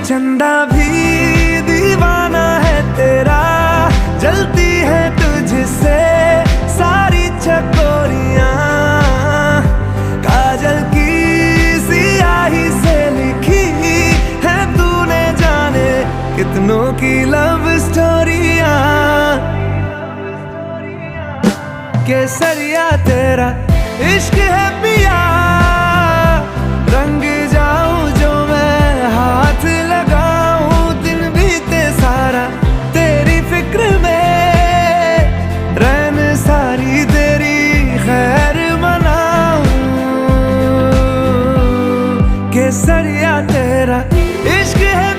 चंदा भी दीवाना है तेरा, जलती है तुझसे सारी चकोरियां। काजल की सियाही से लिखी है तूने जाने कितनों की लव स्टोरियां। केसरिया तेरा इश्क है पिया, रंग जाऊं जो मैं हाथ लगाऊं, दिन बीते सारा तेरी फिक्र में, रैन सारी तेरी खैर मनाऊं। केसरिया तेरा इश्क है